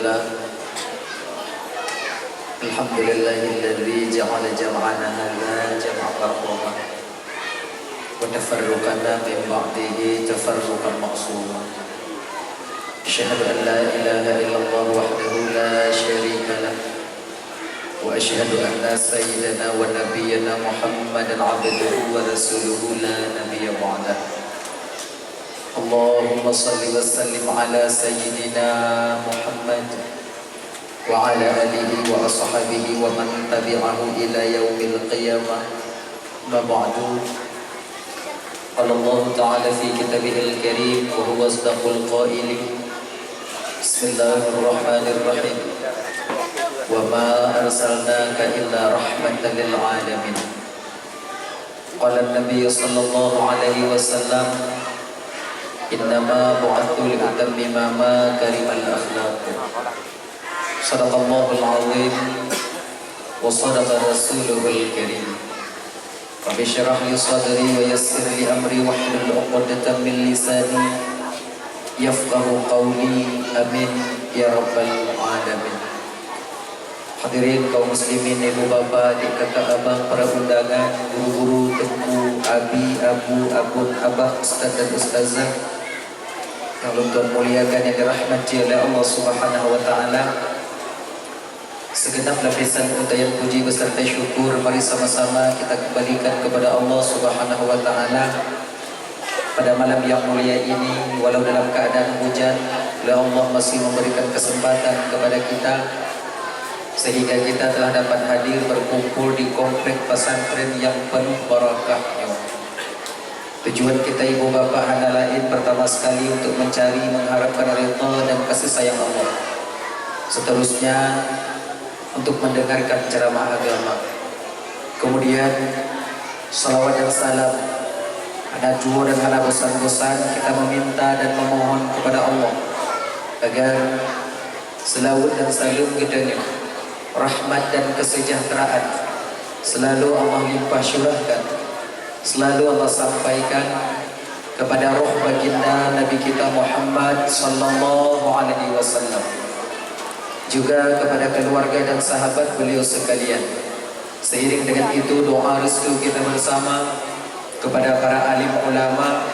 لله الحمد لله الذي جعل جمعنا هذا جمع مرحوما وتفرقنا من بعده تفرقا معصوما أشهد أن لا إله إلا الله وحده لا شريك له وأشهد أن سيدنا ونبينا محمدا عبده ورسوله لا نبي بعده اللهم صل وسلم على سيدنا محمد وعلى آله وأصحابه ومن تبعه إلى يوم القيامة ما بعد قال الله تعالى في كتابه الكريم وهو أصدق القائلين بسم الله الرحمن الرحيم وما أرسلناك إلا رحمة للعالمين قال النبي صلى الله عليه وسلم إنما بعثت لأتمم مكارم الأخلاق صدق الله العظيم وصدق رسوله الكريم رب اشرح لي صدري ويسر لي أمري واحلل عقدة من لساني يفقه قولي آمين يا رب العالمين. Hadirin kaum muslimin, ibu bapak, adik kakak abang, para undangan, guru-guru, tengku, abi, abu, abun, abah, ustaz dan ustazah yang Tuhan muliakan, yang dirahmati oleh Allah Subhanahu wa taala. Segenap lapisan untayan puji beserta syukur mari sama-sama kita kembalikan kepada Allah Subhanahu wa taala pada malam yang mulia ini. Walau dalam keadaan hujan, Allah masih memberikan kesempatan kepada kita sehingga kita telah dapat hadir berkumpul di komplek pesantren yang penuh barakahnya. Tujuan kita ibu bapak hanya lain pertama sekali untuk mencari mengharapkan ridha dan kasih sayang Allah. Seterusnya untuk mendengarkan ceramah agama. Kemudian salawat dan salam ada dua dan ada bosan-bosan kita meminta dan memohon kepada Allah agar selalu dan selalu gedenya rahmat dan kesejahteraan selalu Allah limpah curahkan, selalu Allah sampaikan kepada roh baginda Nabi kita Muhammad sallallahu alaihi wasallam, juga kepada keluarga dan sahabat beliau sekalian. Seiring dengan itu doa restu kita bersama kepada para alim ulama,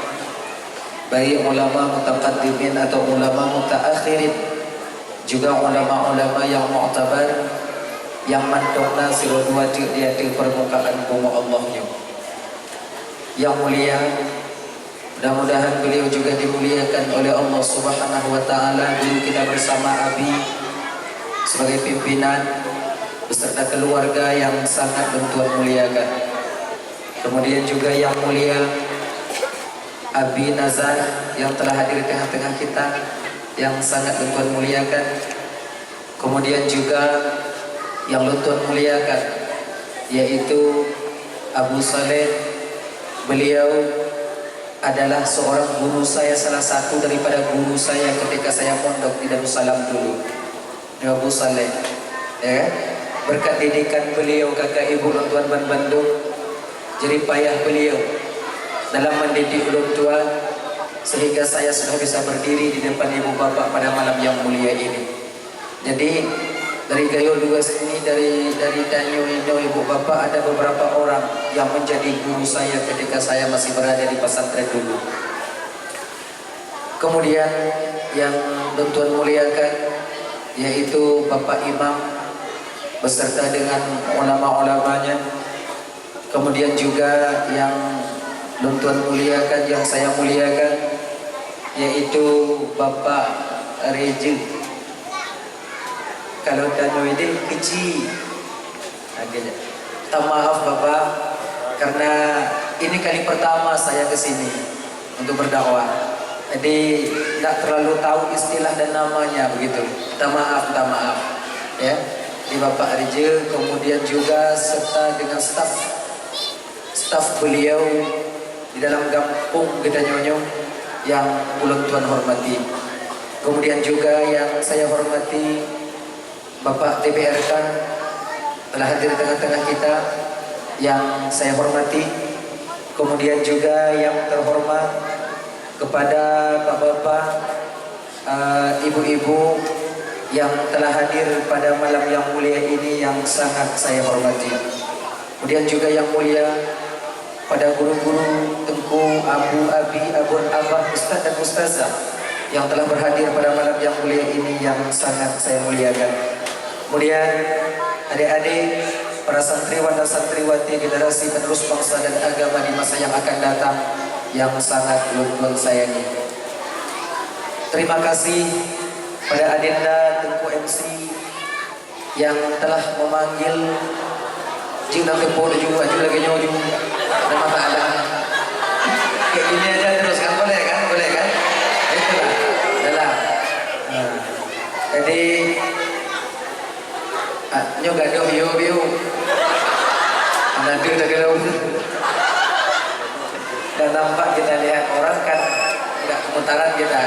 baik ulama mutaqaddimin atau ulama mutaakhirin, juga ulama-ulama yang mu'tabar yang mandokna sirodua di permukaan bumi Allahnya yang mulia. Mudah-mudahan beliau juga dimuliakan oleh Allah Subhanahu wa taala. Guru kita bersama Abi sebagai pimpinan beserta keluarga yang sangat Tuhan muliakan. Kemudian juga yang mulia Abi Nazar yang telah hadir di tengah-tengah kita yang sangat Tuhan muliakan. Kemudian juga yang Tuhan muliakan yaitu Abu Saleh. Beliau adalah seorang guru saya, salah satu daripada guru saya ketika saya pondok di Darussalam dulu, Abu Saleh ya. Berkat didikan beliau kakak ibu Tuan Ban Bandung, jerih payah beliau dalam mendidik ulun tua sehingga saya sudah bisa berdiri di depan ibu bapak pada malam yang mulia ini. Jadi dari Gayo juga sini, dari Tanyo Indo ibu bapak, ada beberapa orang yang menjadi guru saya ketika saya masih berada di pesantren dulu. Kemudian yang Tuhan muliakan yaitu Bapak Imam beserta dengan ulama-ulamanya. Kemudian juga yang Tuhan muliakan, yang saya muliakan yaitu Bapak Reji. Kalau Tanwidin kecil agaknya. Tak maaf Bapak, karena ini kali pertama saya ke sini untuk berdakwah. Jadi tidak terlalu tahu istilah dan namanya begitu. Tak maaf ya. Di Bapak Reji, kemudian juga serta dengan staf beliau di dalam kampung Gedanyonyo yang ulun Tuhan hormati. Kemudian juga yang saya hormati Bapak TPRK telah hadir di tengah-tengah kita yang saya hormati. Kemudian juga yang terhormat kepada bapak-bapak, ibu-ibu yang telah hadir pada malam yang mulia ini yang sangat saya hormati. Kemudian juga yang mulia pada guru-guru, tengku, abu, abi, abun, abah, ustaz dan ustazah yang telah berhadir pada malam yang mulia ini yang sangat saya muliakan. Kemudian adik-adik, para santriwan dan santriwati generasi penerus bangsa dan agama di masa yang akan datang yang sangat luhur sayangi. Terima kasih pada Adinda Tengku MC yang telah memanggil Jina Kepo juga lagi nyoju nama tak ada kayak gini aja terus kan, boleh kan itulah adalah jadi nyoga doh yo biu nanti udah gelap dan nampak kita lihat orang kan nggak kemutaran kita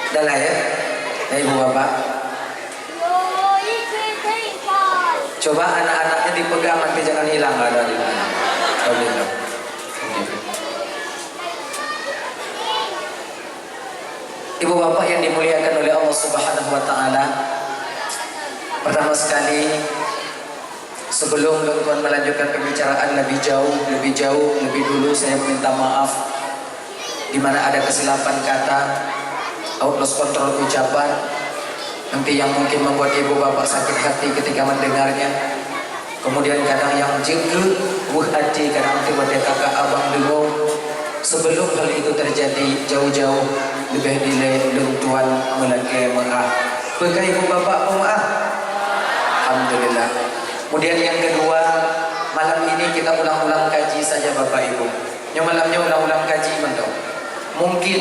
dah lah ya ibu bapak, coba anak-anaknya dipegang nanti jangan hilang, ada di mana. Ibu bapak yang dimuliakan oleh Allah Subhanahu wa taala, pertama sekali sebelum tuan melanjutkan pembicaraan lebih jauh lebih dulu saya minta maaf di mana ada kesilapan kata, outloss kontrol ucapan nanti yang mungkin membuat ibu bapak sakit hati ketika mendengarnya. Kemudian kadang yang jengkel buah hati, kadang nanti buat kakak abang dulu. Sebelum hal itu terjadi jauh-jauh lebih nilai tuan melaki maaf. Bagi ibu bapak maaf. Alhamdulillah. Kemudian yang kedua, malam ini kita ulang-ulang kaji saja bapak ibu. Yang malamnya ulang-ulang kaji mentau. Mungkin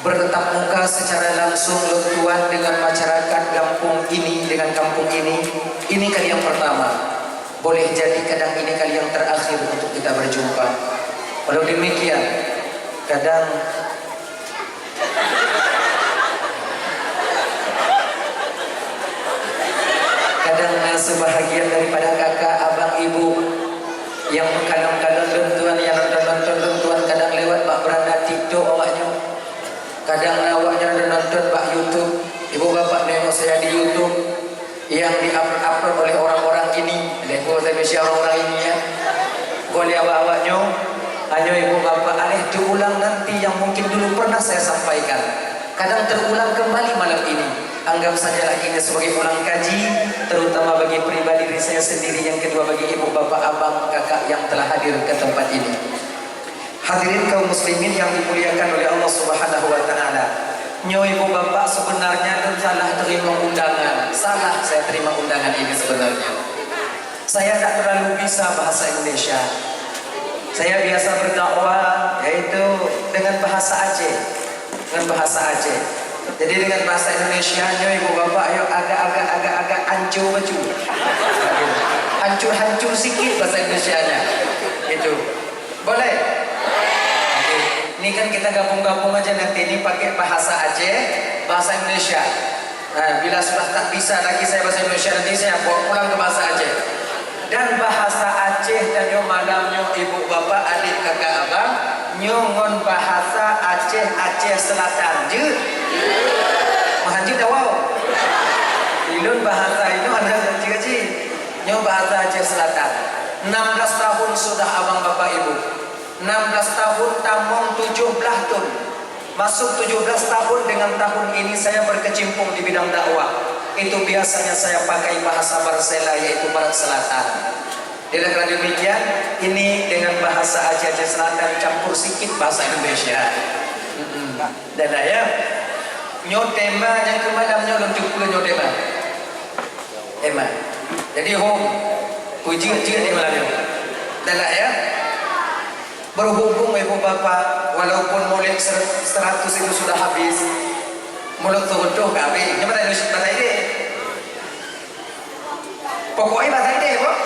bertetap muka secara langsung tuan dengan masyarakat kampung ini dengan kampung ini kali yang pertama. Boleh jadi kadang ini kali yang terakhir untuk kita berjumpa. Walau demikian, kadang sebahagian daripada kakak, abang, ibu yang kadang-kadang tuan yang nonton tuan kadang lewat bak beranda TikTok awaknya, kadang awaknya nonton bak YouTube. Ibu bapak nengok saya di YouTube yang di-upload oleh orang-orang ini, leko Indonesia orang-orang ini ya. Boleh awak-awaknya, hanya ibu bapak alih diulang nanti yang mungkin dulu pernah saya sampaikan. Kadang terulang kembali malam ini. Anggap sajalah ini sebagai ulang kaji, terutama bagi pribadi diri saya sendiri. Yang kedua bagi ibu bapak, abang, kakak yang telah hadir ke tempat ini. Hadirin kaum muslimin yang dimuliakan oleh Allah Subhanahu wa taala. Nyo ibu bapak sebenarnya salah terima undangan. Salah saya terima undangan ini sebenarnya. Saya tak terlalu bisa bahasa Indonesia. Saya biasa berdakwah yaitu dengan bahasa Aceh. Jadi dengan bahasa Indonesia nya ibu bapak ayo agak hancur baju. Hancur sikit bahasa Indonesianya. Itu. Boleh? Ini kan kita gabung-gabung aja nanti ini pakai bahasa Aceh, bahasa Indonesia. Nah, bila sudah tak bisa lagi saya bahasa Indonesia nanti saya bawa pulang ke bahasa Aceh. Dan bahasa Aceh dan yo madamnya ibu bapak adik kakak abang nyongon bahasa Aceh Selatan je. Mahaji dah wow. Ilun bahasa itu ada gaji. Nyo bahasa Aceh Selatan. 16 tahun sudah abang bapak ibu. 16 tahun tamong 17 tahun. Masuk 17 tahun dengan tahun ini saya berkecimpung di bidang dakwah. Itu biasanya saya pakai bahasa Barsela yaitu Barat Selatan. Dengan demikian ini dengan bahasa Aceh Selatan campur sedikit bahasa Indonesia. Dan ya nyotema yang kemadamnya belum cukup nyotema. Jadi home uji di malam. Dan ya berhubung ibu bapak walaupun mulut 100 itu sudah habis. Mulut tuh kami, ini bahasa ide. Pokoknya bahasa ide, kok.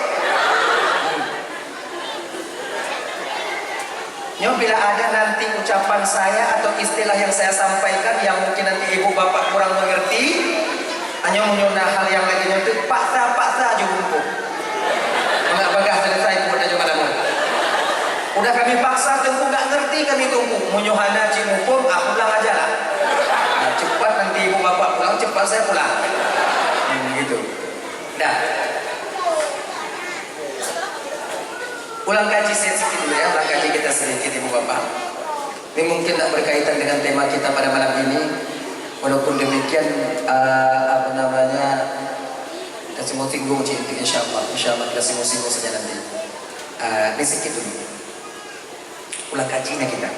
Bila ada nanti ucapan saya atau istilah yang saya sampaikan yang mungkin nanti ibu bapak kurang mengerti, hanya menyuna hal yang lagi itu paksa aja kumpul. Enggak bagah selesai munyuhana cimupung, pulang aja lah. Nah, cepat nanti ibu bapak pulang, cepat saya pulang. Gitu. Dah. Ulang kaji sedikit dulu ya, ulang kaji kita sedikit ibu bapak. Ini mungkin tak berkaitan dengan tema kita pada malam ini. Walaupun demikian, apa namanya, kasih mau tinggung insya Allah kasih mau singgung saja nanti. Ini sedikit dulu. Ulang kajinya kita.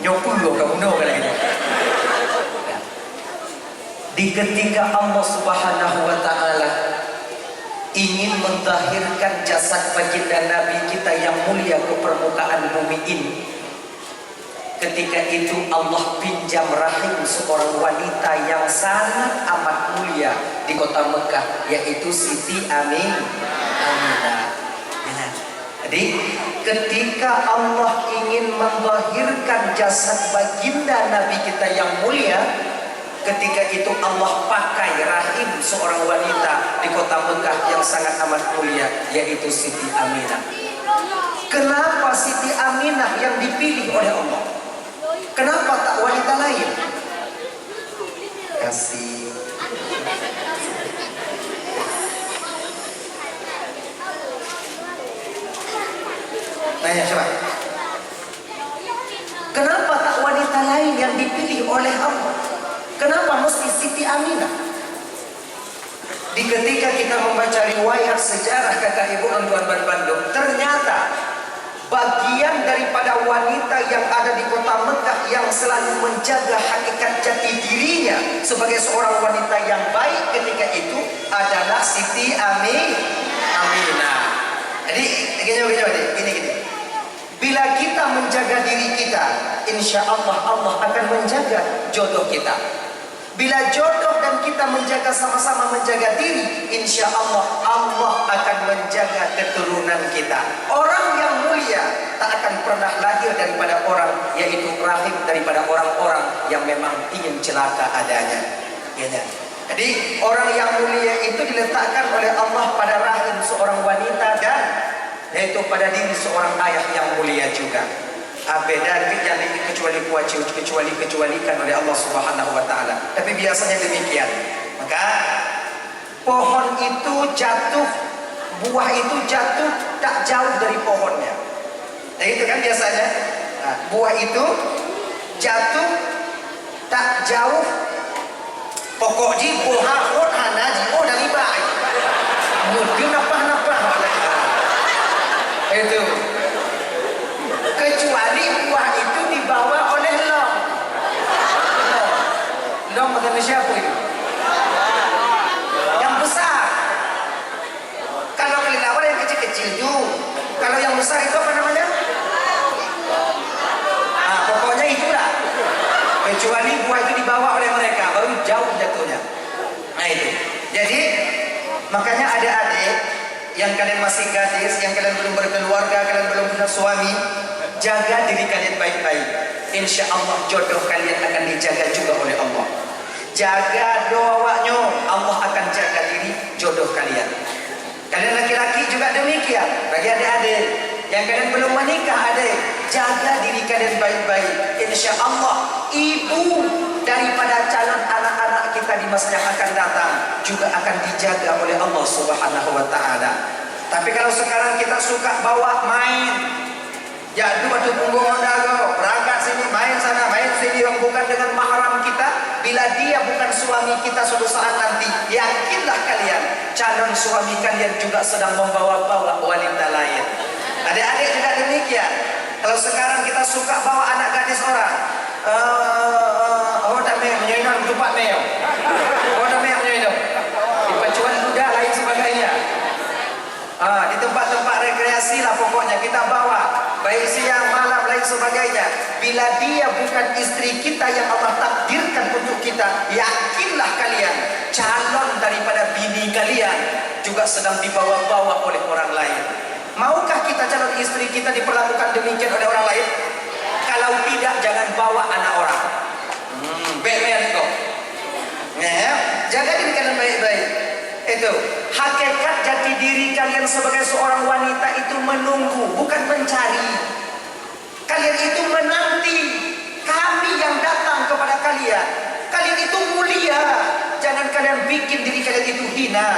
Nyopul lo kamu no kalau gitu. Di ketika Allah Subhanahu wa taala ingin mentahirkan jasad baginda Nabi kita yang mulia ke permukaan bumi ini, ketika itu Allah pinjam rahim seorang wanita yang sangat amat mulia di kota Mekah, yaitu Siti Aminah. Jadi ketika Allah ingin mentahirkan jasad baginda Nabi kita yang mulia, ketika itu Allah pakai rahim seorang wanita di kota Mekah yang sangat amat mulia, yaitu Siti Aminah. Kenapa Siti Aminah yang dipilih oleh Allah? Kenapa tak wanita lain? Kasih. Tanya coba. Kenapa tak wanita lain yang dipilih oleh Allah? Kenapa mesti Siti Aminah? Di ketika kita membaca riwayat sejarah kakak ibu dan tuan Bandung, ternyata bagian daripada wanita yang ada di kota Mekah yang selalu menjaga hakikat jati dirinya sebagai seorang wanita yang baik ketika itu adalah Siti Aminah. Jadi gini. Bila kita menjaga diri kita, insya Allah Allah akan menjaga jodoh kita. Bila jodoh dan kita menjaga sama-sama menjaga diri, insya Allah Allah akan menjaga keturunan kita. Orang yang mulia tak akan pernah lahir daripada orang, yaitu rahim daripada orang-orang yang memang ingin celaka adanya. Ya, jadi orang yang mulia itu diletakkan oleh Allah pada rahim seorang wanita dan yaitu pada diri seorang ayah yang mulia juga. Beda yang kecualikan oleh Allah Subhanahu wa taala. Tapi biasanya demikian. Maka pohon itu jatuh, buah itu jatuh tak jauh dari pohonnya. Nah, itu kan biasanya. Nah, buah itu jatuh tak jauh. Pokok ji buah pot hana ji dari baik. Mungkin apa itu. Kecuali buah itu dibawa oleh long. Long macam siapa itu? Yang besar. Kalau kelelawar yang kecil-kecil itu. Kalau yang besar itu apa namanya? Pokoknya itulah. Kecuali buah itu dibawa oleh mereka, baru jauh jatuhnya. Nah itu. Jadi makanya adik-adik yang kalian masih gadis, yang kalian belum berkeluarga, kalian belum punya suami, jaga diri kalian baik-baik. Insya Allah jodoh kalian akan dijaga juga oleh Allah. Jaga doanya, Allah akan jaga diri jodoh kalian. Kalian laki-laki juga demikian. Bagi adik-adik yang kalian belum menikah, adik, jaga diri kalian baik-baik. Insya Allah ibu daripada calon anak-anak kita di masa yang akan datang juga akan dijaga oleh Allah Subhanahu wa taala. Tapi kalau sekarang kita suka bawa main, ya itu batu punggung ondago, berangkat sini, main sana, main sini yang bukan dengan mahram kita, bila dia bukan suami kita suatu saat nanti, yakinlah kalian, calon suami kalian juga sedang membawa-bawa wanita lain. Adik-adik juga demikian. Kalau sekarang kita suka bawa anak gadis orang, tak menyenang tempat meo, tak menyenang di pacuan kuda lain sebagainya. Di tempat-tempat rekreasi lah pokoknya kita bawa, baik siang malam lain sebagainya. Bila dia bukan istri kita yang Allah takdirkan untuk kita, yakinlah kalian, calon daripada bini kalian juga sedang dibawa-bawa oleh orang lain. Maukah kita calon istri kita diperlakukan demikian oleh orang lain? Kalau tidak, jangan bawa anak orang. Baik-baik kok. Jaga diri kalian baik-baik. Itu hakikat jati diri kalian sebagai seorang wanita itu menunggu, bukan mencari. Kalian itu menanti kami yang datang kepada kalian. Kalian itu mulia. Jangan kalian bikin diri kalian itu hina.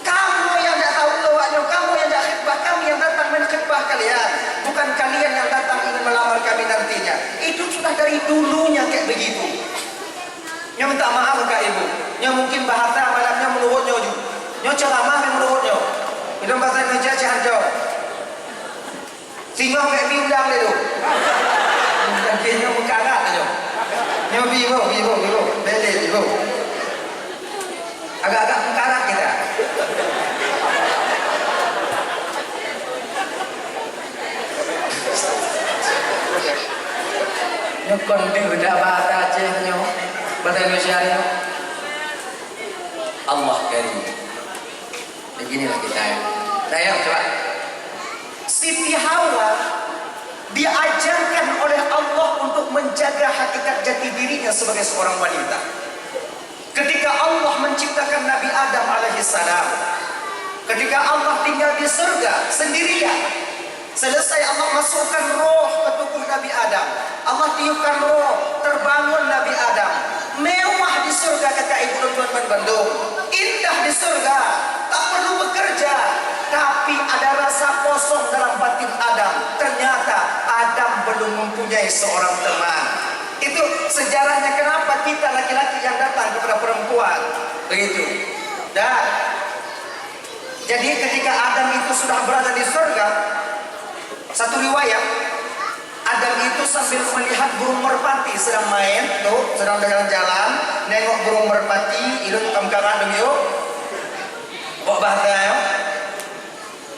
Kamu yang tidak tahu doanya, kamu yang tidak khidbah, kami yang datang menkhidbah kalian. Bukan kalian yang datang ingin melamar kami nantinya. Itu sudah dari dulunya kayak begitu. Yang minta maaf ke ibu. Yang mungkin bahasa malamnya menurutnya juga. Yang ceramah yang menurutnya. Itu bahasa Indonesia cihanjo. Singoh kayak biundang itu. Mungkinnya mengkarat aja. Yang bibo. Beli bibo. Agak-agak mengkarat kita. Nyokon di udah bahasa Aceh nyok. Bahasa Indonesia nyok. Allah karim. Beginilah kita ya. Saya coba. Siti Hawa diajarkan oleh Allah untuk menjaga hakikat jati dirinya sebagai seorang wanita. Ketika Allah menciptakan Nabi Adam alaihissalam, ketika Allah tinggal di surga sendirian, selesai Allah masukkan roh ke tubuh Nabi Adam, Allah tiupkan roh, terbangun Nabi Adam. Mewah di surga kata ibu dan Bandung, indah di surga, tak perlu bekerja. Tapi ada rasa kosong dalam batin Adam. Ternyata Adam belum mempunyai seorang teman. Itu sejarahnya kenapa kita laki-laki yang datang kepada perempuan. Begitu. Dan jadi ketika Adam itu sudah berada di surga, satu riwayat, Adam itu sambil melihat burung merpati sedang main, tuh, sedang jalan-jalan, nengok burung merpati, ilun kamkaran demi yuk. Kok bahasa ya?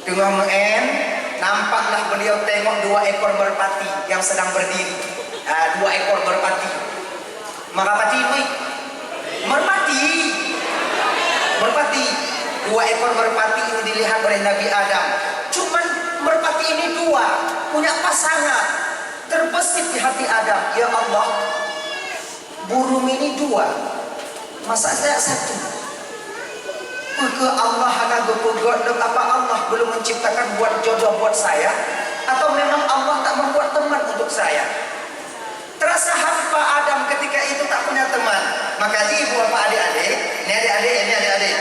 Tengah meen, nampaklah beliau tengok 2 ekor merpati yang sedang berdiri. 2 ekor merpati. Merpati ini, merpati. 2 ekor merpati ini dilihat oleh Nabi Adam. Cuman merpati ini 2, punya pasangan. Terbesit di hati Adam, ya Allah, burung ini 2, masa saya 1? Ke Allah akan berpegot, apa Allah belum menciptakan buat jodoh buat saya, atau memang Allah tak membuat teman untuk saya? Terasa hampa Adam ketika itu tak punya teman. Makanya ibu bapak adik-adik, ini adik-adik,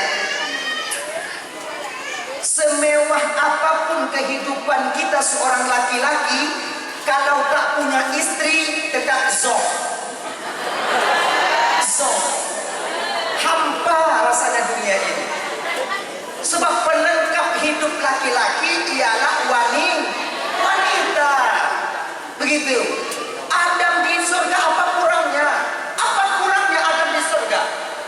semewah apapun kehidupan kita seorang laki-laki, kalau tak punya istri tetap zoh. Hampa rasanya dunia ini. Sebab pelengkap hidup laki-laki ialah wanita. Begitu. Adam di surga apa kurangnya? Apa kurangnya Adam di surga?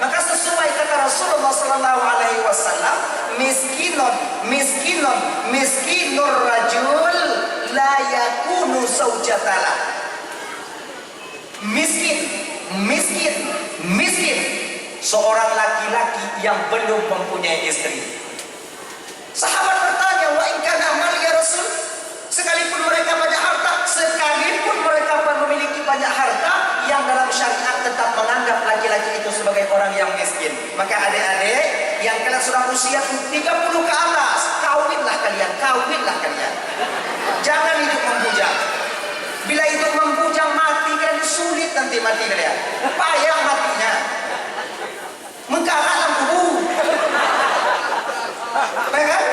Maka sesuai kata Rasulullah sallallahu alaihi wasallam, miskinur rajul la yakunu saujatala. Miskin seorang laki-laki yang belum mempunyai istri. Sahabat bertanya, wa in kana mal ya Rasul, sekalipun mereka banyak harta, sekalipun mereka memiliki banyak harta, yang dalam syariat tetap menganggap laki-laki itu sebagai orang yang miskin. Maka adik-adik yang kalian sudah usia 30 ke atas, kawinlah kalian. Jangan hidup membujang. Bila hidup membujang mati kalian, sulit nanti mati kalian. Payah matinya. Mengkarat lampu. Baik kan?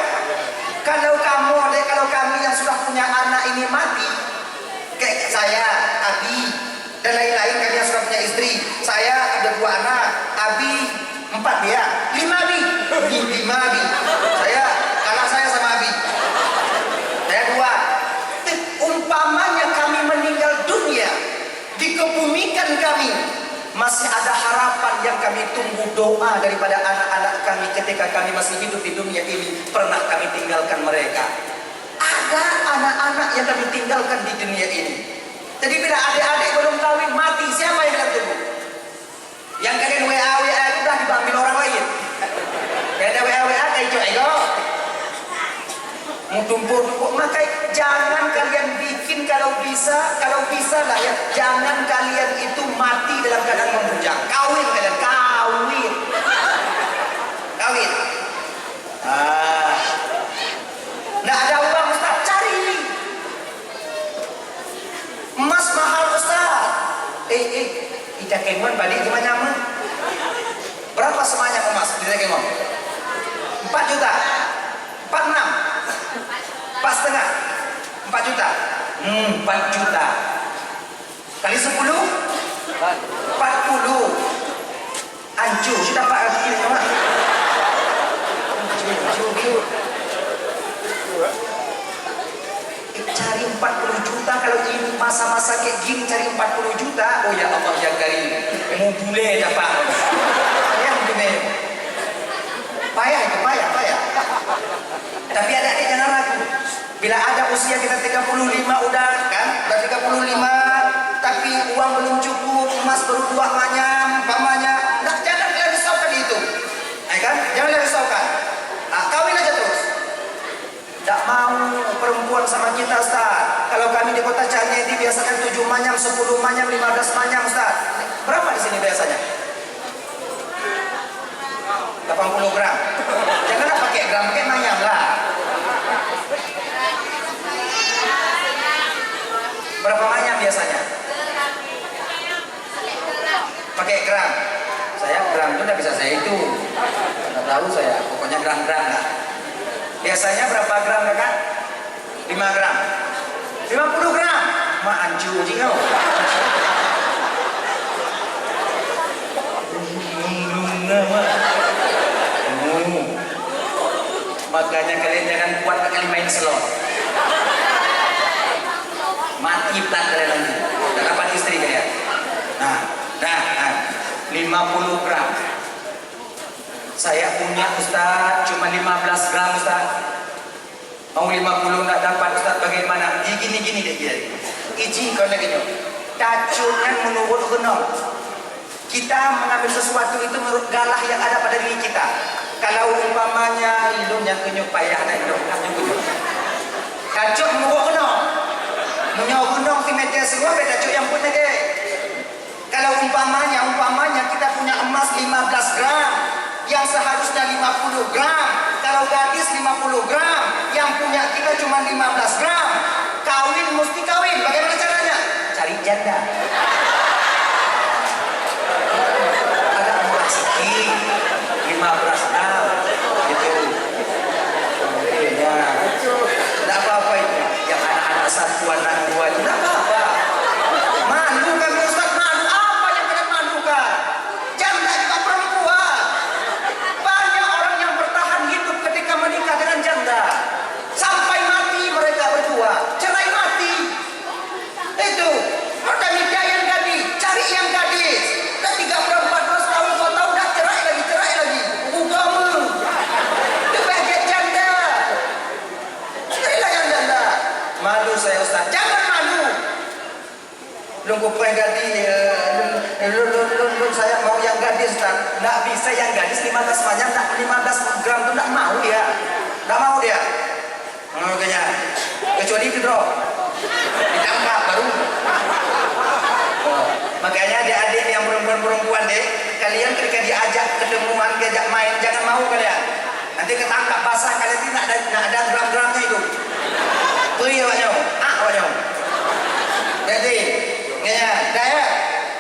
Kalau kami yang sudah punya anak ini mati, kayak saya, Abi, dan lain-lain, kami yang sudah punya istri, saya ada 2 anak, Abi 4 dia, 5 Abi. Anak saya sama Abi, saya 2. Umpamanya kami meninggal dunia, dikebumikan kami, masih ada harapan yang kami tunggu, doa daripada anak-anak kami ketika kami masih hidup di dunia ini, pernah kami tinggalkan mereka. Ada anak-anak yang kami tinggalkan di dunia ini. Jadi bila adik-adik belum kawin mati, siapa yang kalian tunggu? Yang kalian WA itu udah diambil orang lain. Kayak ada WA kayak itu mau tumpuk. Maka jangan kalian bikin, kalau bisa lah ya, jangan kalian itu mati dalam keadaan membujang. Kawin kalian, kawin. Nggak ada uang Ustaz, cari. Hancur, sudah dapat lagi ini Mak. Hancur. Cari 40 juta kalau ini masa-masa kayak gini cari 40 juta. Oh ya Allah ya Karim. Mau boleh dapat. Ya boleh. Payah itu, payah. Tapi adik-adik jangan ragu. Bila ada usia kita 35 udah kan, udah 35 tapi uang belum cukup, emas baru 2 manyam, umpamanya, jangan risaukan itu. Kan? Jangan risaukan. Nah, kawin aja terus. Tak mau perempuan sama kita Ustaz. Kalau kami di kota Cianjur biasakan 7 manyam, 10 manyam, 15 manyam Ustaz. Berapa di sini biasanya? 80 gram. Janganlah pakai gram, pakai manyam lah. Berapa manyam biasanya? Pakai gram. Saya gram itu udah bisa saya itu. Nggak tahu saya, pokoknya gram-gram lah. Biasanya berapa gram ya kan? 5 gram. 50 gram. Mak anju jingau. Makanya kalian jangan kuat kali main slot. Mati plat kalian nanti. Dan dapat istri kalian. Nah, 50 gram. Saya punya Ustaz cuma 15 gram Ustaz. Mau 50 nggak dapat Ustaz, bagaimana? Gini deh dia. Izin kau lagi nyok. Tacungan menurut genong. Kita mengambil sesuatu itu menurut galah yang ada pada diri kita. Kalau umpamanya ilmu yang kenyuk payah dan ilmu yang kenyuk. Tacuk menurut genong. Menurut genong di media semua beda tacuk yang punya deh. Kalau umpamanya kita punya emas 15 gram. Yang seharusnya 50 gram. Kalau gadis 50 gram. Yang punya kita cuma 15 gram. Kawin mesti kawin. Bagaimana caranya? Cari janda. Ada murah sedikit 15 gram gitu. Ya. Tidak apa-apa itu. Yang anak-anak satu, anak dua itu tidak apa-apa. Malu kami Ustaz, malu apa yang kalian malukan? Janda juga perempuan. Banyak orang yang bertahan hidup ketika menikah dengan janda. Sampai mati mereka berdua. Cerai mati. Itu. Pertama yang gadis, cari yang gadis. Dan 3-4 tahun, 4 tahun dah cerai lagi. Agama. Itu bagian janda. Carilah yang janda. Malu saya Ustaz. Jangan malu. Belum kupai gadis. Saya mau yang gadis Ustaz. Nggak bisa yang gadis 15 manyam, 15 gram itu nggak mau dia. Makanya kecuali itu bro. Ditangkap baru. Makanya adik-adik yang perempuan deh, kalian ketika diajak ketemuan, diajak main, jangan mau kalian. Nanti ketangkap basah kalian tidak ada gram-gramnya itu. Tuh ya wajah. Jadi, kayak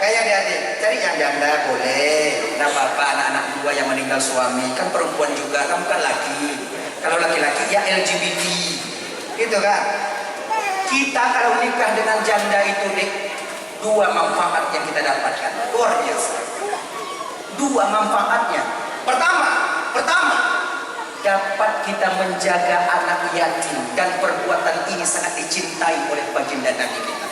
adik, cari yang janda boleh. Tidak apa-apa anak-anak dua yang meninggal suami, kan perempuan juga, kamu kan laki. Kalau laki-laki ya LGBT, gitu kan? Kita kalau nikah dengan janda itu nih, 2 manfaat yang kita dapatkan luar biasa. 2 manfaatnya. Pertama, dapat kita menjaga anak yatim, dan perbuatan ini sangat dicintai oleh baginda Nabi kita.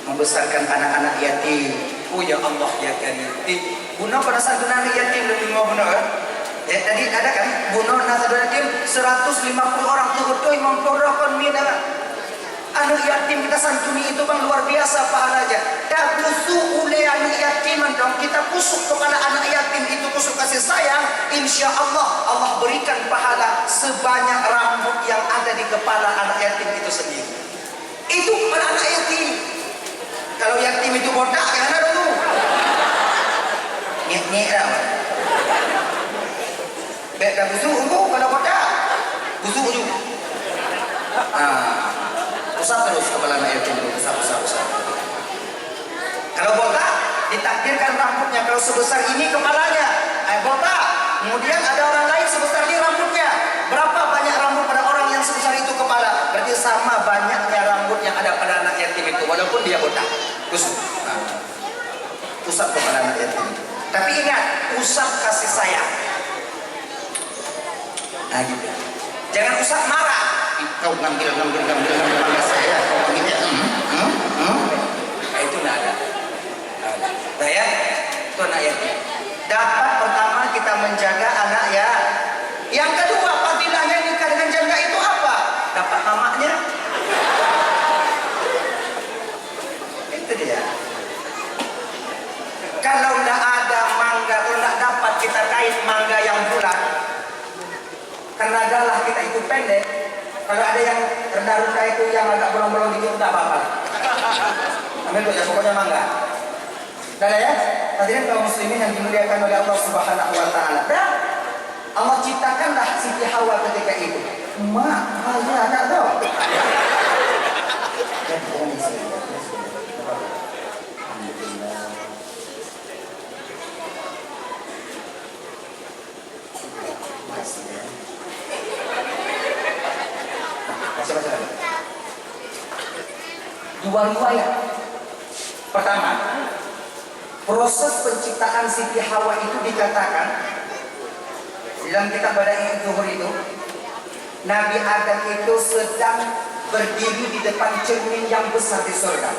Membesarkan anak-anak yatim. Oh ya Allah ya Karim. Bunuh pada satu anak yatim lebih mau benar kan? Ya tadi ada kan bunuh anak yatim 150 orang terutoi memperolehkan mina. Anak yatim kita santuni itu bang luar biasa pahalanya. Dan busu oleh anak yatim dong, kita kusuk kepada anak yatim itu kusuk kasih sayang, insya Allah berikan pahala sebanyak rambut yang ada di kepala anak yatim itu sendiri. Itu kepada anak yatim. Kalau yatim itu botak kan ada dulu. Nyek dah. Beda busu kalau botak. Busu ujung. Usap terus kepala anak yatim itu, usap. Kalau botak, ditakdirkan rambutnya. Kalau sebesar ini kepalanya, botak. Kemudian ada orang lain sebesar ini rambutnya. Berapa banyak rambut pada orang yang sebesar itu kepala? Berarti sama banyaknya rambut yang ada pada anak yatim itu, walaupun dia botak. Usap kepala anak yatim itu. usap kasih sayang. Nah gitu. Jangan usap marah. Kau ngambil saya. Kau begini. Nah, itu nggak ada. Nah ya, itu anak yatim. Dapat pertama kita menjaga anak ya. Yang kedua, fadilahnya nikah dengan janda itu apa? Dapat mamaknya. Itu dia. Kalau tidak ada mangga, kalau tidak dapat kita kait mangga yang bulat, karena adalah kita itu pendek. Kalau ada yang rendah-rendah itu yang agak bolong-bolong gitu, tidak apa-apa. Ambil ya, pokoknya mangga. Dan ya, hadirin kaum muslimin yang dimuliakan oleh Allah Subhanahu wa taala. Dan Allah ciptakanlah Siti Hawa ketika itu. Mak, hanya anak tahu. Dua riwayat. Pertama, proses penciptaan Siti Hawa itu dikatakan dalam kitab Bada'i Zuhur itu, Nabi Adam itu sedang berdiri di depan cermin yang besar di surga,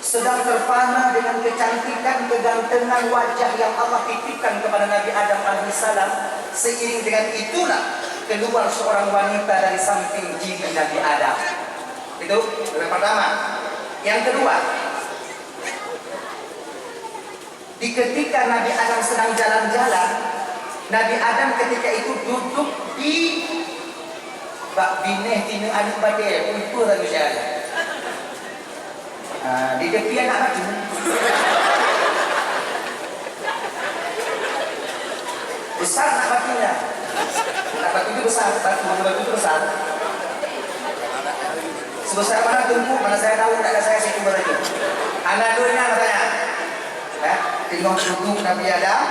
sedang terpana dengan kecantikan, kegantengan wajah yang Allah titipkan kepada Nabi Adam alaihissalam. Seiring dengan itulah keluar seorang wanita dari samping kiri Nabi Adam. Itu yang pertama. Yang kedua, di ketika Nabi Adam sedang jalan-jalan, Nabi Adam ketika itu duduk di bak bineh tinu adik badai untuk lalu jalan. Di tepi anak batu. Besar anak batunya. Anak batu itu besar, batu itu besar. Sebesar mana tunggu, mana saya tahu, tak ada saya situ berarti. Anak dunia katanya. Ya, tengok duduk Nabi Adam.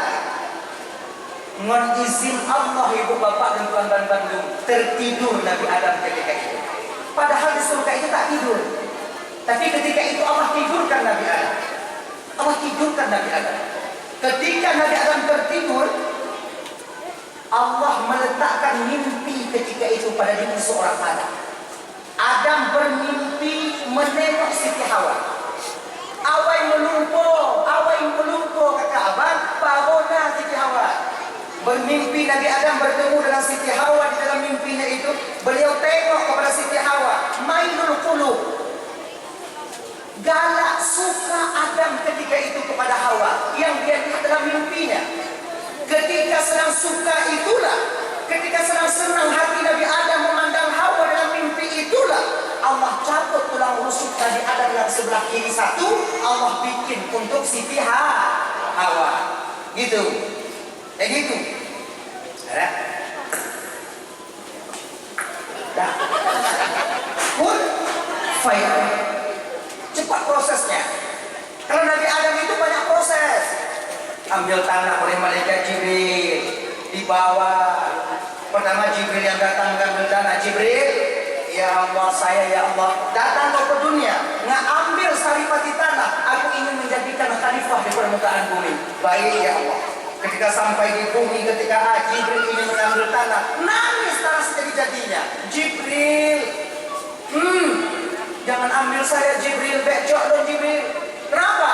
Ngon izin Allah ibu bapak dan tuan-tuan Bandung, tertidur Nabi Adam ketika itu. Padahal di surga itu tak tidur. Tapi ketika itu Allah tidurkan Nabi Adam. Allah tidurkan Nabi Adam. Ketika Nabi Adam tertidur, Allah meletakkan mimpi ketika itu pada diri seorang anak. Adam bermimpi menengok Siti Hawa. Awai melumpuh kata abang, pahona Siti Hawa. Bermimpi Nabi Adam bertemu dengan Siti Hawa. Di dalam mimpinya itu beliau tengok kepada Siti Hawa. Mainul qulub, galak suka Adam ketika itu kepada Hawa yang dia lihat dalam mimpinya. Ketika sedang suka itulah, ketika sedang senang hati Nabi Adam memandang Hawa dalam mimpi itulah, Allah cabut tulang rusuk Nabi Adam yang sebelah kiri satu, Allah bikin untuk Siti Hawa. Gitu. Kayak gitu. Ada? Dah. Pun fire. Cepat prosesnya. Kalau Nabi Adam itu banyak proses. Ambil tanah oleh malaikat Jibril, dibawa. Pertama Jibril yang datang mengambil tanah. Jibril, ya Allah, saya ya Allah datang ke dunia, nggak ambil saripati tanah. Aku ingin menjadikan khalifah di permukaan bumi. Baik ya Allah. Ketika sampai di bumi, ketika Jibril ingin mengambil tanah, nangis tanah sejadi-jadinya. Jibril, jangan ambil saya Jibril, becok dong Jibril. Kenapa?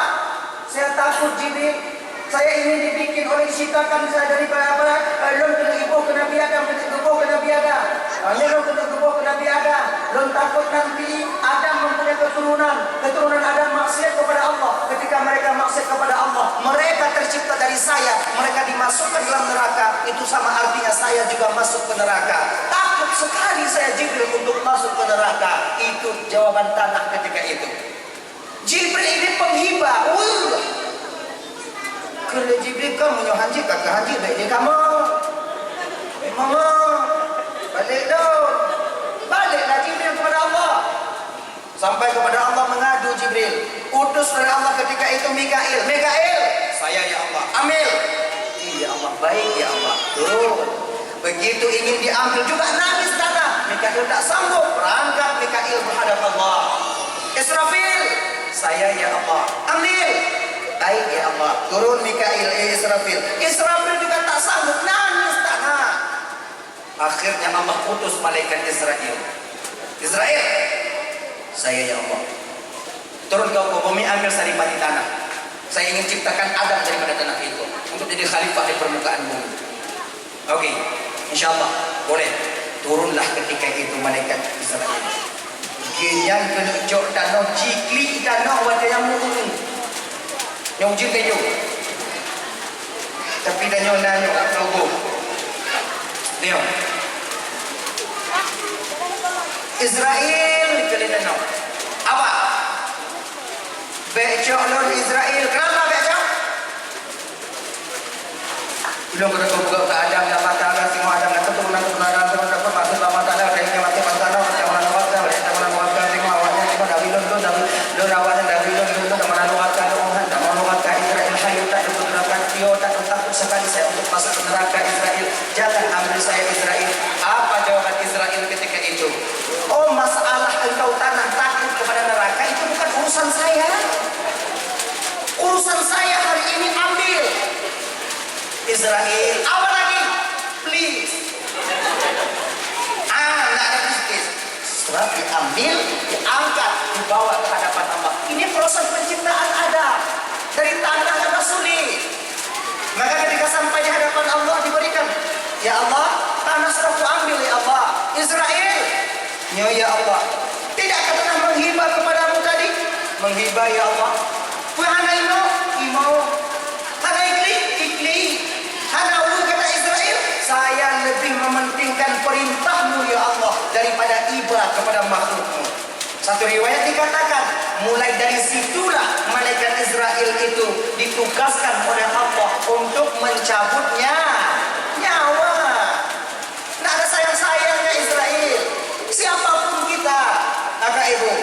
Saya takut Jibril. Saya ingin dibikin oleh diciptakan saya dari belum kena ibu ke Nabi Adam, kena gebuh ke Nabi Adam. Hanya kena gebuh ke Nabi Adam. Belum takut nanti Adam mempunyai keturunan Adam maksiat kepada Allah. Ketika mereka maksiat kepada Allah, mereka tercipta dari saya, mereka dimasukkan dalam neraka. Itu sama artinya saya juga masuk ke neraka. Takut sekali saya Jibril untuk masuk ke neraka. Itu jawaban tanah ketika itu. Jibril ini penghibah. Kalau Jibril kamu nyoh haji, kakak haji baik dia kamu. Mama, balik dong. Baliklah Jibril kepada Allah. Sampai kepada Allah mengadu Jibril. Utus dari Allah ketika itu Mikail. Mikail, saya ya Allah. Ambil. Iya Allah, baik ya Allah. Turun. Begitu ingin diambil juga nangis tanah. Mikail tak sanggup. Berangkat Mikail menghadap Allah. Israfil, saya ya Allah. Ambil. Baik ya Allah. Turun Mikail, Israfil. Israfil juga tak sanggup, nangis tanah. Akhirnya Allah putus malaikat Israel. Israel, saya ya Allah. Turun kau ke bumi, ambil saripati tanah. Saya ingin ciptakan Adam daripada tanah itu untuk jadi khalifah di permukaan bumi. Oke, insya Allah boleh. Turunlah ketika itu malaikat Israel. Giyan penunjuk danau jikli danau wadah yang murung. Nyuji kayu. Tapi dah nyonya logo. Dia. Israel dikali danau. Apa? Becok lon Israel. Kenapa becok? Belum kena buka ke Adam dan mata Allah semua Adam dan keturunan dapat masuk ke mata Allah dan mati mata Allah dan mana warga dan mana warga semua awalnya semua dari lon awalnya dari lon dan mana warga Tuhan dan mana warga Israel hayu tak bergerak dia tak takut sekali saya untuk masuk ke neraka Israel. Jangan ambil saya Israel. Apa jawaban Israel ketika itu? Oh, masalah engkau tanah takut kepada neraka itu bukan urusan saya. Urusan saya hari ini ambil. Israel, apa lagi? Please. Tidak ada bisnis. Setelah diambil, diangkat, dibawa ke hadapan Allah. Ini proses penciptaan Adam. Dari tanah agak sulit. Maka ketika sampai di hadapan Allah diberikan, ya Allah, tanah sudah kuambil ya Allah. Israel, ya Allah, tidak pernah menghibah kepadamu tadi? Menghibah ya Allah. Hana ino, imau. Hana ikli. Hana ulu kata Israel, saya lebih mementingkan perintahmu ya Allah daripada ibah kepada makhlukmu. Satu riwayat dikatakan, mulai dari situlah malaikat Israel itu ditugaskan oleh Allah untuk mencabutnya nyawa. Tidak ada sayang-sayangnya Israel. Siapapun kita, kakak ibu,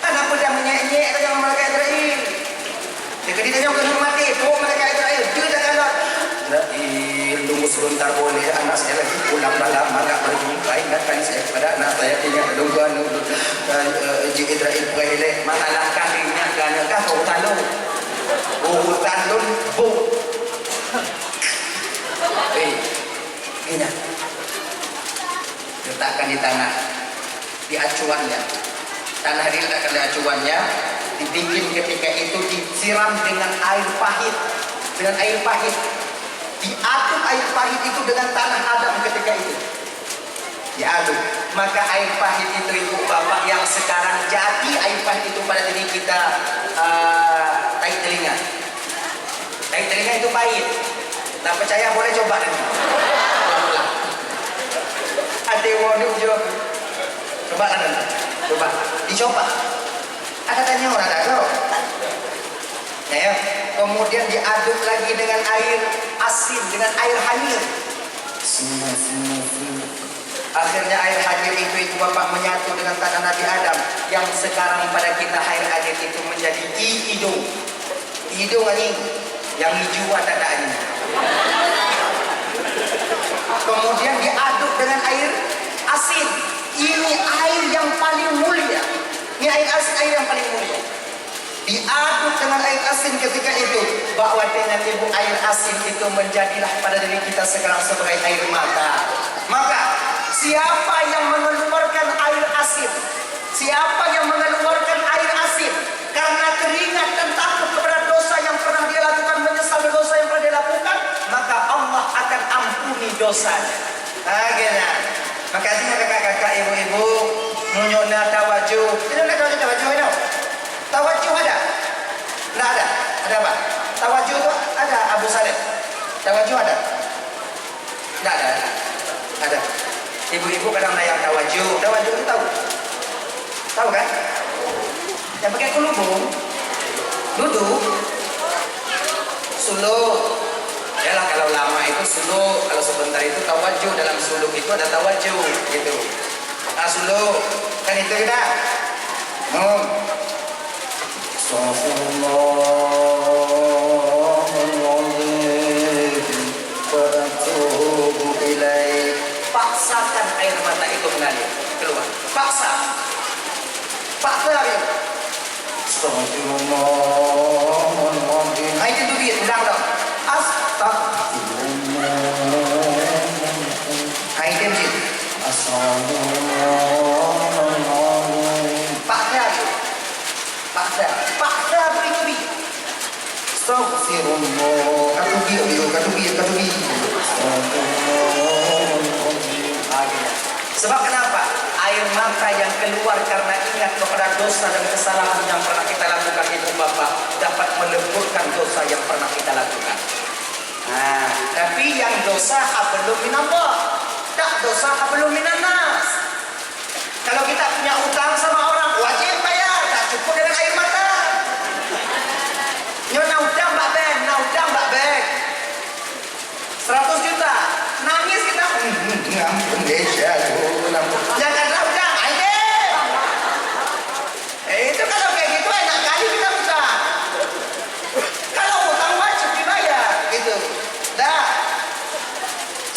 anak muda menyanyi dengan malaikat Israel. Jika ditanya untuk mati, itu malaikat Israel. Dia kata, Israel, tunggu sebentar boleh, anak saya lagi pulang lama tak berjumpa. Ingatkan saya kepada anak saya, ingat tungguan Israel boleh. Masalah kakinya ganakah hutan lu? Hutan lu, bu. Ingat. Letakkan di tanah, di acuannya. Tanah diletakkan di acuannya, dibikin ketika itu disiram dengan air pahit. Dengan air pahit. Diaduk air pahit itu dengan tanah Adam ketika itu. Diaduk. Maka air pahit itu ibu bapak yang sekarang jadi air pahit itu pada diri kita tai telinga. Tai telinga itu pahit. Tak percaya boleh coba nanti. Ada yang jawab. Coba nanti. Coba. Dicoba. Ada tanya orang tak tahu. Ya, kemudian diaduk lagi dengan air asin, dengan air hanyir. Akhirnya air hanyir itu bapak menyatu dengan tanah Nabi Adam yang sekarang pada kita air hanyir itu menjadi hidung. Hidung ini yang hijau ada ini. Kemudian diaduk dengan air asin. Ini air yang paling mulia. Ini air asin, air yang paling mulia. Diaduk dengan air asin ketika itu, bahwa dengan ibu air asin itu menjadilah pada diri kita sekarang sebagai air mata. Maka siapa yang mengeluarkan air asin, siapa yang mengeluarkan air asin karena teringat dan takut kepada dosa yang pernah dia lakukan, menyesal dosa yang pernah dia lakukan, maka Allah akan ampuni dosanya. Akhirnya, makanya kakak-kakak, ibu-ibu, munyona tawajuh. Ini nak tawajuh ini. Tawajuh ada? Tidak ada. Ada apa? Tawajuh itu ada, Abu Saleh. Tawajuh ada? Tidak ada. Ada. Ibu-ibu kadang ada yang tawajuh. Tawajuh itu tahu? Tahu kan? Yang pakai kelubung, duduk, suluk. Yalah kalau lama itu suluk, kalau sebentar itu tawajuh. Dalam suluk itu ada tawajuh, gitu. Nah suluk, kan itu kita. Paksakan air mata itu mengalir keluar. Paksa. Paksa lagi. Astagfirullahaladzim. Bilang dong. Astagfirullah. Hai Demjit. Paksa beri. Astagfirullah. Katubi. Sebab kenapa? Air mata yang keluar karena ingat kepada dosa dan kesalahan yang pernah kita lakukan itu Bapak dapat meleburkan dosa yang pernah kita lakukan. Nah, tapi yang dosa hablum minallah, tak dosa hablum minannas. Kalau kita punya utang sama orang wajib bayar, tak cukup dengan air mata. Nyo utang Mbak Ben, 100 juta, nangis kita. Ngampun Desya, janganlah utang, ayo. Itu kalau kayak gitu enak kali kita utang. Kalau utang wajib dibayar, gitu. Dah.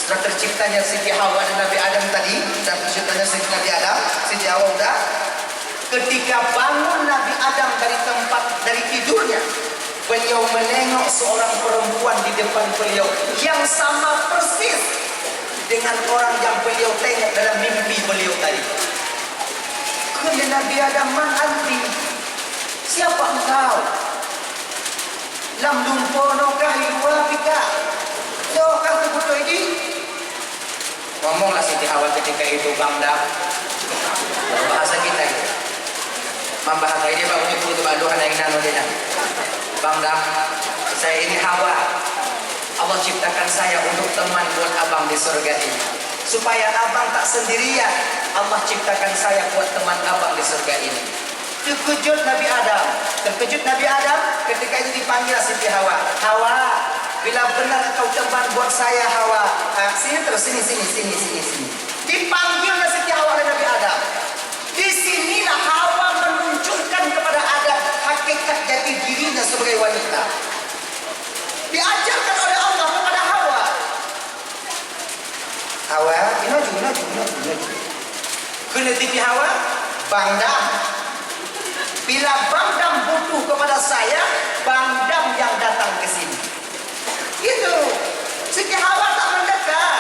Sudah terciptanya Siti Hawa dan Nabi Adam tadi, sudah terciptanya Siti Nabi Adam, Siti Hawa udah. Ketika bangun Nabi Adam dari tidurnya, beliau menengok seorang perempuan di depan beliau yang sama persis dengan orang yang beliau tengok dalam mimpi beliau tadi. Kata Nabi Adam, "Man anti? Siapa engkau? Lam lumpono kahilwa bika. Yo kau betul ini." Ngomonglah Siti Hawa ketika itu Bang Dam. Bahasa kita itu. Membahasa ini Bang Ibu itu baduhan yang nano dia. Bang Dam, saya ini Hawa. Allah ciptakan saya untuk teman buat abang di surga ini. Supaya abang tak sendirian, Allah ciptakan saya buat teman abang di surga ini. Terkejut Nabi Adam ketika itu dipanggil Siti Hawa. Hawa, bila benar kau teman buat saya Hawa, sini terus sini. Dipanggilnya Siti Hawa oleh Nabi Adam. Disinilah Hawa menunjukkan kepada Adam hakikat jati dirinya sebagai wanita. Diajarkan oleh Allah kepada Hawa. Hawa, inaju. Kena Siti Hawa, Bang Dam. Bila Bang Dam butuh kepada saya, Bang Dam yang datang ke sini. Itu. Siti Hawa tak mendekat.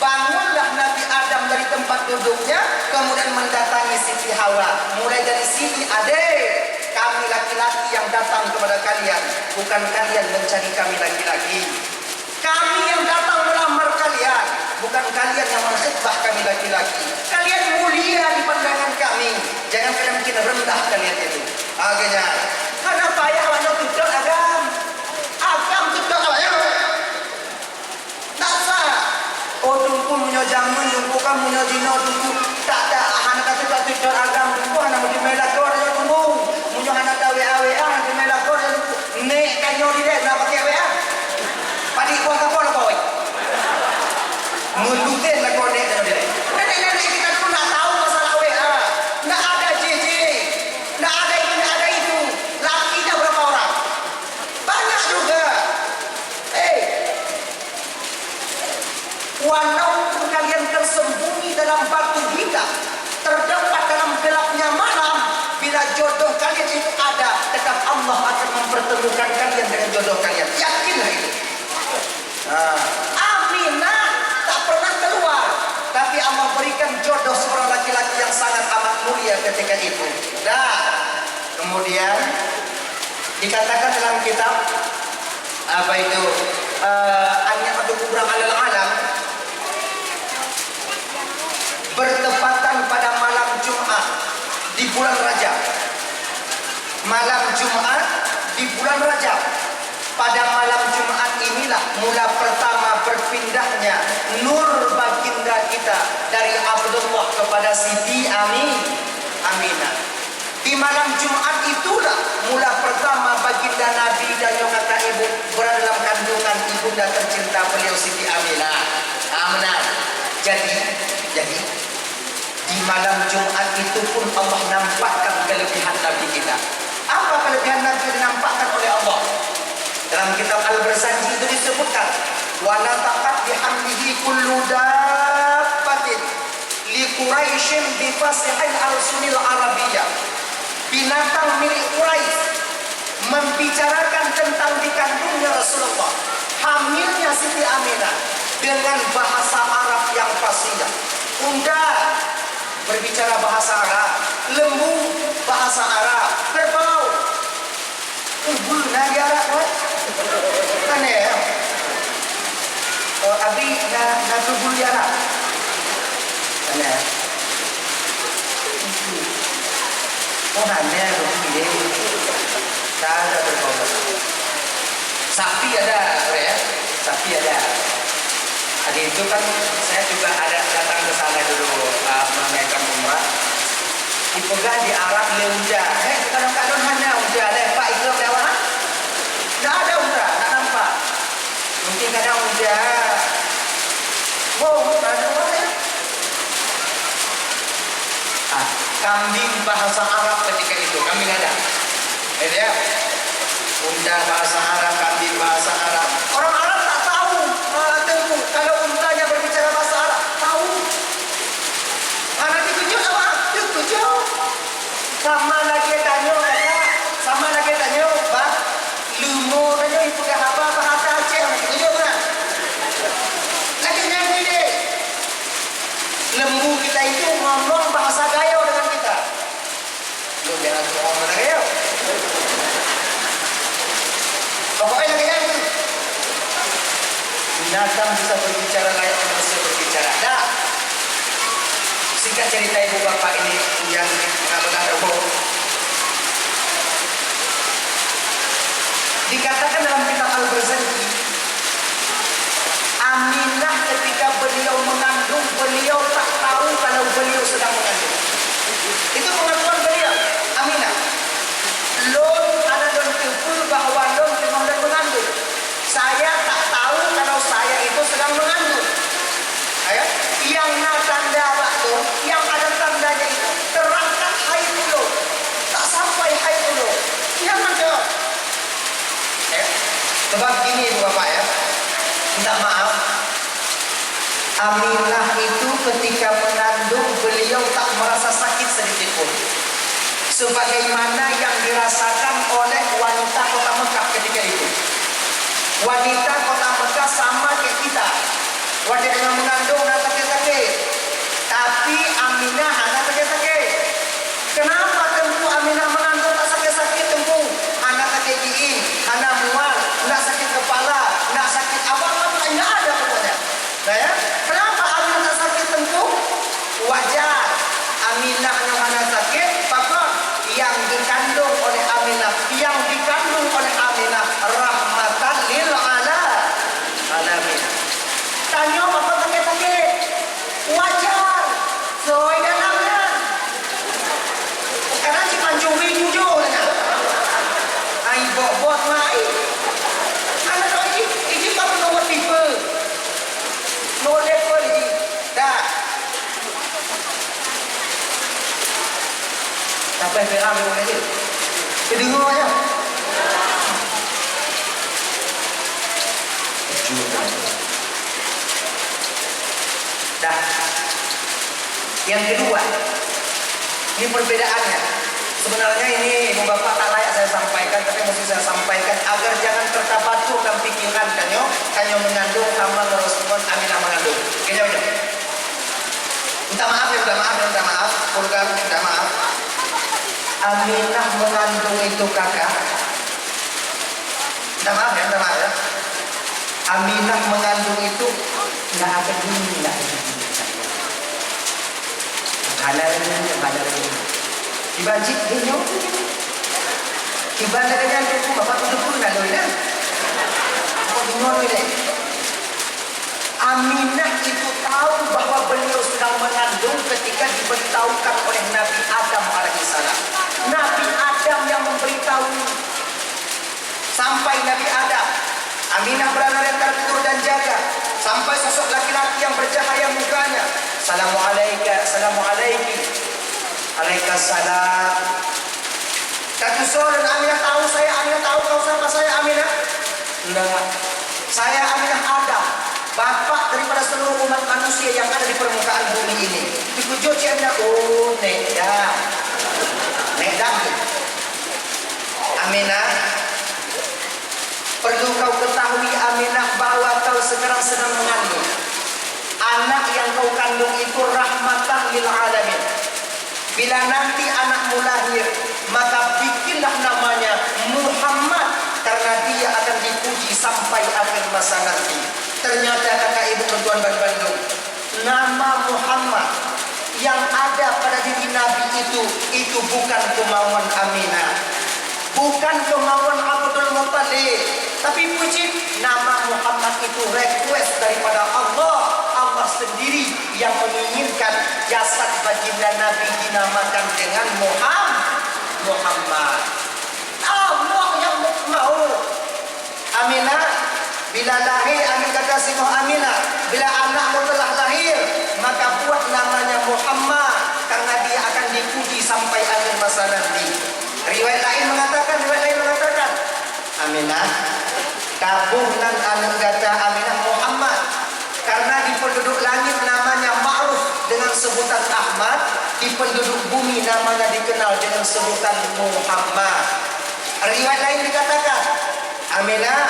Bangunlah Nabi Adam dari tempat duduknya, kemudian mendatangi Siti Hawa. Mulai dari sini, adek, kami laki-laki yang datang kepada kalian, bukan kalian mencari kami laki-laki. Kami yang datang melamar kalian, bukan kalian yang menghitbah kami laki-laki. Kalian mulia di pandangan kami, jangan kalian bikin rendah kalian itu. Akhirnya, karena payah anda tutup agam tutup apa ya? Tak sah. Oh tunggu punya jangan tunggu kamu punya dino tunggu tak ada anak kata tutup agam tunggu anak mau dimelakor ya tunggu punya anak dah wa anak dimelakor ya tunggu nek kanyo di dek nak pakai wa padi kau apa nak boy mundutin nak kau nek dah dek nenek kita tu nak tahu masalah wa nak ada JJ nak ada ini nak ada itu lakinya berapa orang banyak juga walaupun kalian tersembunyi dalam batu hitam, terdapat dalam gelapnya malam, bila jodoh kalian itu ada, tetap Allah akan mempertemukan kalian dengan jodoh kalian. Yakinlah itu. Aminah tak pernah keluar, tapi Allah berikan jodoh seorang laki-laki yang sangat amat mulia ketika itu. Kemudian dikatakan dalam kitab apa itu An-Ni'matu Kubra 'alal 'alam, bertepatan pada malam Jumat di bulan Rajab. Malam Jumat di bulan Rajab. Pada malam Jumat inilah mula pertama berpindahnya nur baginda kita dari Abdullah kepada Siti Aminah. Di malam Jumat itulah mula pertama baginda Nabi dan yang kata ibu berada dalam kandungan ibunda tercinta beliau Siti Aminah. Jadi di malam Jumat itu pun Allah nampakkan kelebihan Nabi kita. Apa kelebihan Nabi yang dinampakkan oleh Allah? Dalam kitab Al-Barzanji itu disebutkan, wa nataqat bihamdihi kullu dabbatin li Quraisyin bi fasihil al-sunil arabiyyah. Binatang milik Quraisy membicarakan tentang dikandungnya Rasulullah, hamilnya Siti Aminah dengan bahasa Arab yang fasih. Unda berbicara bahasa Arab, lembu bahasa Arab, kerbau ubul nadi Arab kan ya. Abi na ubul di Arab kan ya. Hanya begini, tak ada berbau. Sapi ada, ya? Sapi ada. Tadi itu kan saya juga ada datang ke sana dulu menunaikan umrah. Dipegang di Arab leuja. Kadang-kadang hanya udah ada Pak itu lewat. Tidak ada udah, tak nampak. Mungkin kadang udah. Wow, ada apa ya? Kambing bahasa Arab ketika itu kami ada. Ya, unta bahasa Arab, kambing bahasa Arab. Orang Arab tak tahu. Tentu kalau untanya berbicara bahasa Arab, tahu. Anak ditunjuk apa? Ditunjuk. Sama lagi tanya kata, sama lagi tanya, bah, lumo tanya ibu ke apa bahasa Aceh, ditunjuk kan? Lagi nyanyi deh. Lembu kita itu ngomong bahasa Gayo dengan kita. Lu jangan ngomong bahasa Gayo. Pokoknya lagi nyanyi. Binatang bisa berbicara layak manusia berbicara. Nah, singkat cerita ibu bapak ini yang benar-benar bohong. Dikatakan dalam kitab Al-Barzanji, Aminah ketika beliau mengandung, beliau tak tahu kalau beliau sedang mengandung. Itu pengakuan beliau, Aminah. Lon ada don tepu bahwa lon memang mengandung. Saya tak tahu kalau saya itu sedang mengandung. Ayat yang tanda waktu, yang ada tandanya itu terangkat haid dulu, tak sampai haid dulu. Yang ada. Sebab ini ibu bapak ya. Minta maaf, Aminah itu ketika mengandung beliau tak merasa sakit sedikit pun, sebagaimana yang dirasakan oleh wanita kota Mekah ketika itu. Wanita kota Mekah sama kayak kita, wanita yang mengandung dan sakit-sakit, tapi Aminah hanya sakit-sakit. Kenapa tentu Aminah mengandung tak sakit-sakit? Tentu anak sakit gigi, anak mual, nak sakit kepala, nak sakit apa-apa, tidak ada pokoknya. Nah ya, kenapa Aminah tak sakit? Tentu wajar. Aminah yang mana sakit, maka yang dikandung oleh Aminah, yang dikandung oleh Aminah rahmatan lil alamin. Tanya apa sakit-sakit? Wajar. Soal dalamnya. Sekarang si panjung winjo lah. Ai bot mai. Anak tu ini apa nomor tipe? No level ini. Dah. Sampai berang dulu lagi. Kedengar aja. Dah. Yang kedua, ini perbedaannya. Sebenarnya ini ibu bapak tak layak saya sampaikan, tapi mesti saya sampaikan agar jangan tertabatu dalam pikiran kanyo mengandung sama merespon Aminah mengandung. Kayaknya udah. Minta maaf ya, minta maaf. Program minta maaf. Aminah mengandung itu kakak. Minta maaf ya. Aminah mengandung itu nggak ada gini, nggak ada gini. Halal ini. Dibajik dia Ibadah dengan itu bapak tu pun nak doa. Apa dengar ni? Aminah itu tahu bahwa beliau sedang mengandung ketika diberitahukan oleh Nabi Adam alaihissalam. Nabi Adam yang memberitahu sampai Nabi Adam. Aminah berada di antara tidur dan jaga sampai sosok laki-laki yang bercahaya mukanya. Assalamualaikum. Waalaikumsalam. Kata seorang Aminah tahu saya, Aminah tahu kau siapa saya Aminah? Enggak. Saya Aminah Adam, bapak daripada seluruh umat manusia yang ada di permukaan bumi ini. Dikujur Aminah, oh Nekdam. Aminah, perlu kau ketahui Aminah bahwa kau sekarang sedang mengandung. Anak yang kau kandung itu rahmatan lil alamin. Bila nanti anakmu lahir, maka bikinlah namanya Muhammad, karena dia akan dipuji sampai akhir masa nanti. Ternyata kakak ibu perempuan Bandung, nama Muhammad yang ada pada diri Nabi itu bukan kemauan Aminah, bukan kemauan Abdul Muttalib, tapi puji nama Muhammad itu request daripada Allah. Allah sendiri yang menginginkan jasad baginda Nabi dinamakan dengan Muhammad. Allah yang mau. Aminah, bila lahir, Amin kata si Aminah, bila anakmu telah lahir, maka buat namanya Muhammad, karena dia akan dipuji sampai akhir masa nanti. Riwayat lain mengatakan, Aminah, kabunan anu kata Aminah Muhammad, karena di penduduk langit namanya ma'ruf dengan sebutan Ahmad, di penduduk bumi namanya dikenal dengan sebutan Muhammad. Riwayat lain dikatakan, Aminah,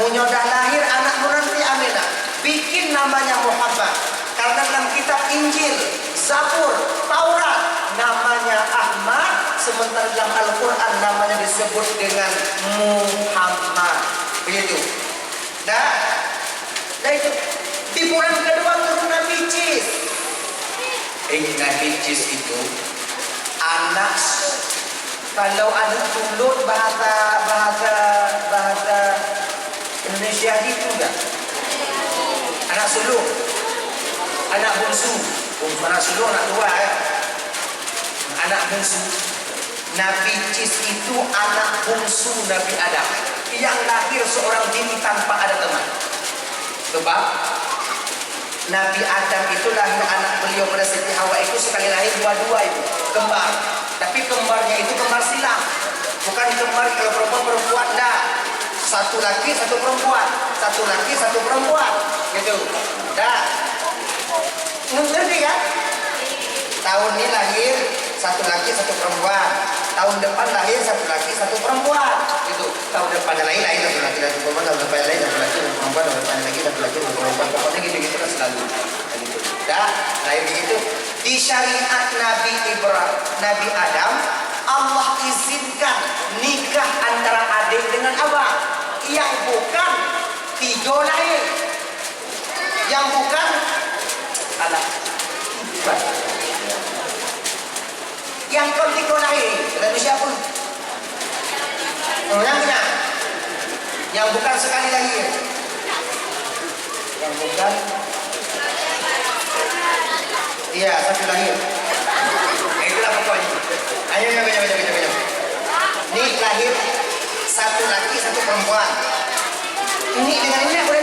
munyodah lahir anakmu nanti Aminah, bikin namanya Muhammad, karena dalam kitab Injil, Zabur, Taurat namanya Ahmad, sementara dalam Al-Quran namanya disebut dengan Muhammad. Begitu. Nah itu di bulan kedua turun Nabi Cis. Nabi Cis itu anak, kalau anak tulut bahasa Indonesia itu enggak? Anak sulung, anak bungsu, anak sulung, anak tua ya. Anak bungsu. Nabi Cis itu anak bungsu Nabi Adam yang lahir seorang diri tanpa ada teman. Sebab Nabi Adam itu lahir anak beliau pada Siti Hawa itu sekali lahir dua-dua itu kembar. Tapi kembarnya itu kembar silang, bukan kembar kalau perempuan dah. Satu laki satu perempuan, satu laki satu perempuan, gitu. Dah, ngerti kan? Tahun ini lahir satu laki satu perempuan, tahun depan lahir satu laki satu perempuan, gitu. Tahun depannya lain satu laki satu perempuan, tahun depannya lain satu laki satu perempuan, tahun depannya lagi satu laki satu perempuan, pokoknya gitu kan selalu. Gitu. Dah, lahir begitu. Di syariat Nabi Adam, Allah izinkan nikah antara adik dengan abang, yang bukan tiga lahir, yang bukan anak. Yang kau tiga lahir, dari siapa? Yang bukan sekali lahir, yang bukan, iya satu lahir. Itulah pokoknya. Ayo. Ini lahir satu laki satu perempuan. Ini dengan ini boleh